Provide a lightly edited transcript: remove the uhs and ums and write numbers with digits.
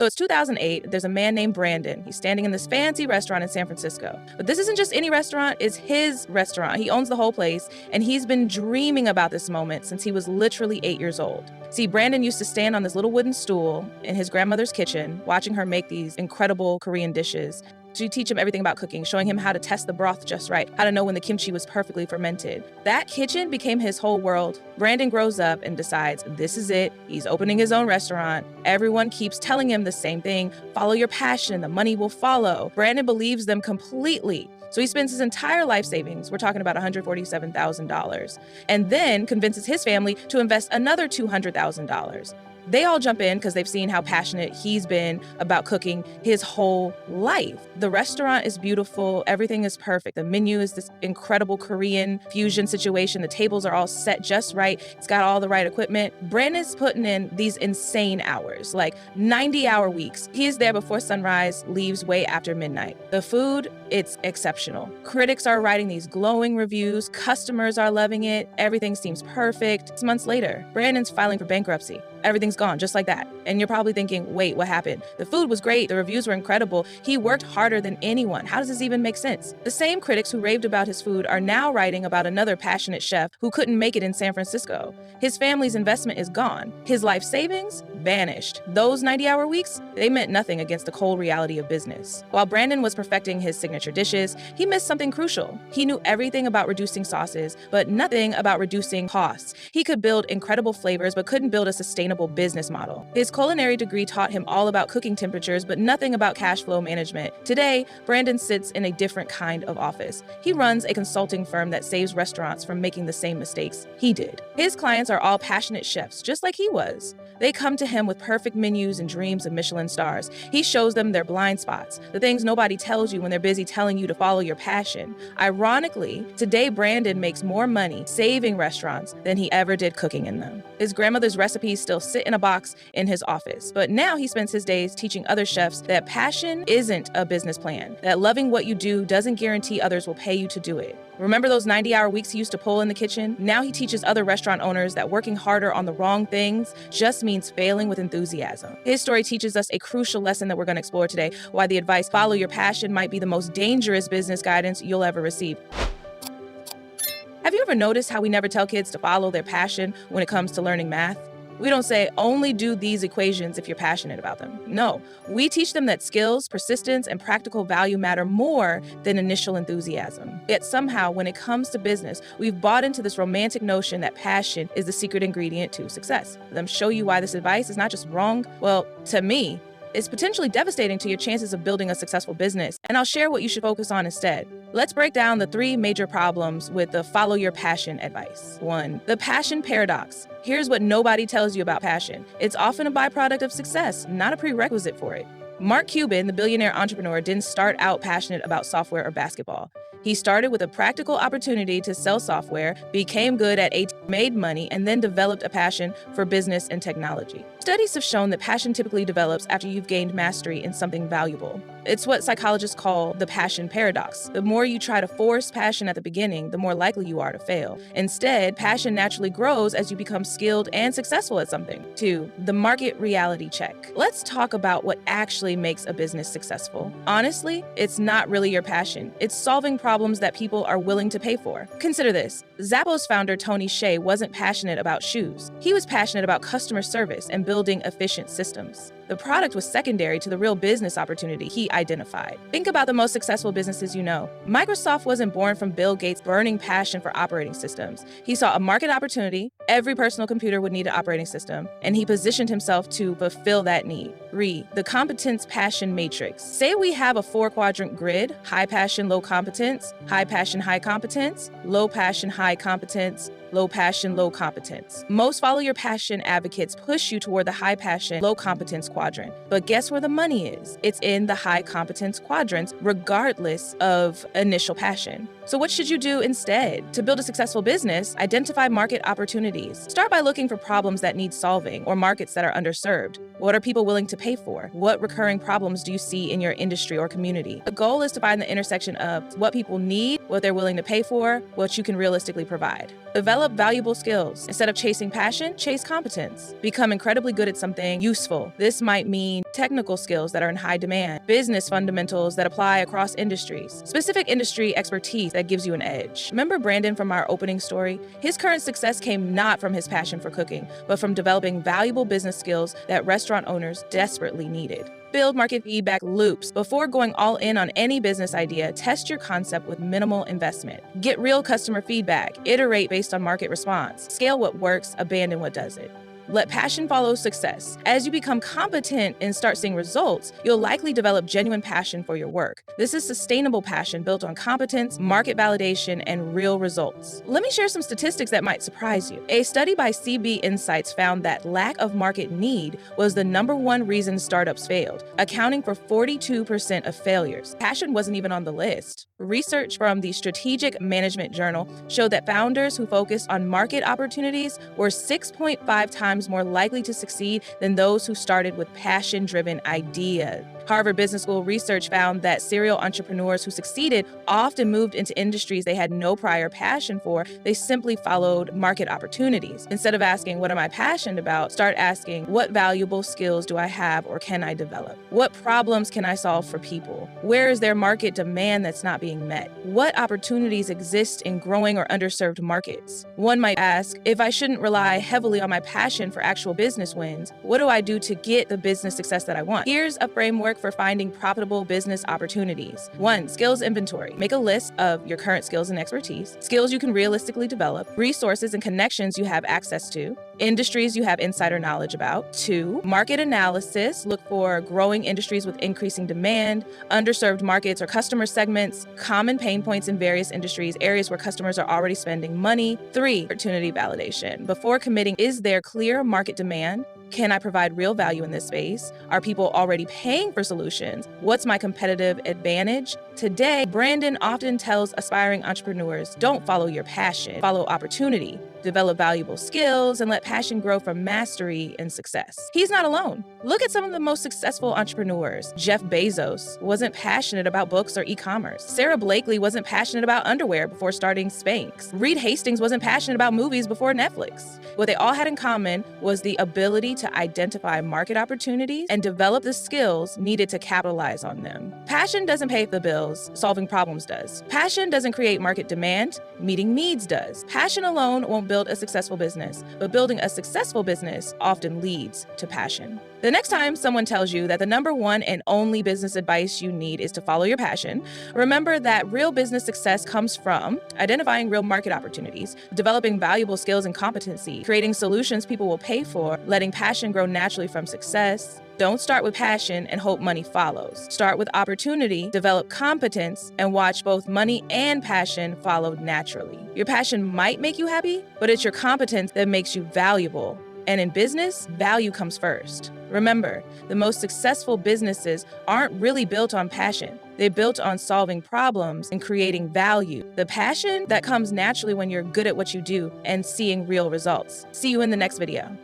So it's 2008. There's a man named Brandon. He's standing in this fancy restaurant in San Francisco. But this isn't just any restaurant, it's his restaurant. He owns the whole place, and he's been dreaming about this moment since he was literally 8 years old. See, Brandon used to stand on this little wooden stool in his grandmother's kitchen, watching her make these incredible Korean dishes. She'd teach him everything about cooking, showing him how to test the broth just right, how to know when the kimchi was perfectly fermented. That kitchen became his whole world. Brandon grows up and decides this is it. He's opening his own restaurant. Everyone keeps telling him the same thing. Follow your passion, the money will follow. Brandon believes them completely. So he spends his entire life savings, we're talking about $147,000, and then convinces his family to invest another $200,000. They all jump in because they've seen how passionate he's been about cooking his whole life. The restaurant is beautiful. Everything is perfect. The menu is this incredible Korean fusion situation. The tables are all set just right. It's got all the right equipment. Brandon's putting in these insane hours, like 90-hour weeks. He's there before sunrise, leaves way after midnight. The food, it's exceptional. Critics are writing these glowing reviews. Customers are loving it. Everything seems perfect. 6 months later, Brandon's filing for bankruptcy. Everything's gone just like that. And you're probably thinking, wait, what happened? The food was great. The reviews were incredible. He worked harder than anyone. How does this even make sense? The same critics who raved about his food are now writing about another passionate chef who couldn't make it in San Francisco. His family's investment is gone. His life savings vanished. Those 90-hour weeks, they meant nothing against the cold reality of business. While Brandon was perfecting his signature dishes, he missed something crucial. He knew everything about reducing sauces, but nothing about reducing costs. He could build incredible flavors, but couldn't build a sustainable business model. His culinary degree taught him all about cooking temperatures, but nothing about cash flow management. Today, Brandon sits in a different kind of office. He runs a consulting firm that saves restaurants from making the same mistakes he did. His clients are all passionate chefs, just like he was. They come to him with perfect menus and dreams of Michelin stars. He shows them their blind spots, the things nobody tells you when they're busy telling you to follow your passion. Ironically, today Brandon makes more money saving restaurants than he ever did cooking in them. His grandmother's recipes still sit in a box in his office, but now he spends his days teaching other chefs that passion isn't a business plan, that loving what you do doesn't guarantee others will pay you to do it. Remember those 90-hour weeks he used to pull in the kitchen? Now he teaches other restaurant owners that working harder on the wrong things just means failing with enthusiasm. His story teaches us a crucial lesson that we're going to explore today, why the advice "follow your passion" might be the most dangerous business guidance you'll ever receive. Have you ever noticed how we never tell kids to follow their passion when it comes to learning math? We don't say, only do these equations if you're passionate about them. No, we teach them that skills, persistence, and practical value matter more than initial enthusiasm. Yet somehow, when it comes to business, we've bought into this romantic notion that passion is the secret ingredient to success. Let me show you why this advice is not just wrong. Well, to me, it's potentially devastating to your chances of building a successful business, and I'll share what you should focus on instead. Let's break down the 3 major problems with the follow your passion advice. 1, the passion paradox. Here's what nobody tells you about passion. It's often a byproduct of success, not a prerequisite for it. Mark Cuban, the billionaire entrepreneur, didn't start out passionate about software or basketball. He started with a practical opportunity to sell software, became good at it, made money, and then developed a passion for business and technology. Studies have shown that passion typically develops after you've gained mastery in something valuable. It's what psychologists call the passion paradox. The more you try to force passion at the beginning, the more likely you are to fail. Instead, passion naturally grows as you become skilled and successful at something. 2, the market reality check. Let's talk about what actually makes a business successful. Honestly, it's not really your passion. It's solving problems that people are willing to pay for. Consider this. Zappos founder Tony Hsieh wasn't passionate about shoes. He was passionate about customer service and building efficient systems. The product was secondary to the real business opportunity he identified. Think about the most successful businesses you know. Microsoft wasn't born from Bill Gates' burning passion for operating systems. He saw a market opportunity, every personal computer would need an operating system, and he positioned himself to fulfill that need. 3, the competence passion matrix. Say we have a 4-quadrant grid: high passion, low competence, high passion, high competence, low passion, high competence, low passion, low competence. Most follow your passion advocates push you toward the high passion, low competence quadrant. But guess where the money is? It's in the high competence quadrants, regardless of initial passion. So what should you do instead? To build a successful business, identify market opportunities. Start by looking for problems that need solving or markets that are underserved. What are people willing to pay for? What recurring problems do you see in your industry or community? The goal is to find the intersection of what people need, what they're willing to pay for, what you can realistically provide. Develop valuable skills. Instead of chasing passion, chase competence. Become incredibly good at something useful. This might mean technical skills that are in high demand, business fundamentals that apply across industries, specific industry expertise that gives you an edge. Remember Brandon from our opening story? His current success came not from his passion for cooking, but from developing valuable business skills that restaurant owners desperately needed. Build market feedback loops. Before going all in on any business idea, test your concept with minimal investment. Get real customer feedback. Iterate based on market response. Scale what works, abandon what doesn't. Let passion follow success. As you become competent and start seeing results, you'll likely develop genuine passion for your work. This is sustainable passion built on competence, market validation, and real results. Let me share some statistics that might surprise you. A study by CB Insights found that lack of market need was the #1 reason startups failed, accounting for 42% of failures. Passion wasn't even on the list. Research from the Strategic Management Journal showed that founders who focused on market opportunities were 6.5 times more likely to succeed than those who started with passion-driven ideas. Harvard Business School research found that serial entrepreneurs who succeeded often moved into industries they had no prior passion for. They simply followed market opportunities. Instead of asking, what am I passionate about? Start asking, what valuable skills do I have or can I develop? What problems can I solve for people? Where is there market demand that's not being met? What opportunities exist in growing or underserved markets? One might ask, if I shouldn't rely heavily on my passion for actual business wins, what do I do to get the business success that I want? Here's a framework for finding profitable business opportunities. 1. Skills inventory. Make a list of your current skills and expertise, skills you can realistically develop, resources and connections you have access to, industries you have insider knowledge about. 2. Market analysis. Look for growing industries with increasing demand, underserved markets or customer segments, common pain points in various industries, areas where customers are already spending money. 3. Opportunity validation. Before committing, is there clear market demand? Can I provide real value in this space? Are people already paying for solutions? What's my competitive advantage? Today, Brandon often tells aspiring entrepreneurs, don't follow your passion, follow opportunity. Develop valuable skills and let passion grow from mastery and success. He's not alone. Look at some of the most successful entrepreneurs. Jeff Bezos wasn't passionate about books or e-commerce. Sarah Blakely wasn't passionate about underwear before starting Spanx. Reed Hastings wasn't passionate about movies before Netflix. What they all had in common was the ability to identify market opportunities and develop the skills needed to capitalize on them. Passion doesn't pay the bills, solving problems does. Passion doesn't create market demand, meeting needs does. Passion alone won't build a successful business, but building a successful business often leads to passion. The next time someone tells you that the #1 and only business advice you need is to follow your passion, remember that real business success comes from identifying real market opportunities, developing valuable skills and competency, creating solutions people will pay for, letting passion grow naturally from success. Don't start with passion and hope money follows. Start with opportunity, develop competence, and watch both money and passion follow naturally. Your passion might make you happy, but it's your competence that makes you valuable. And in business, value comes first. Remember, the most successful businesses aren't really built on passion. They're built on solving problems and creating value. The passion that comes naturally when you're good at what you do and seeing real results. See you in the next video.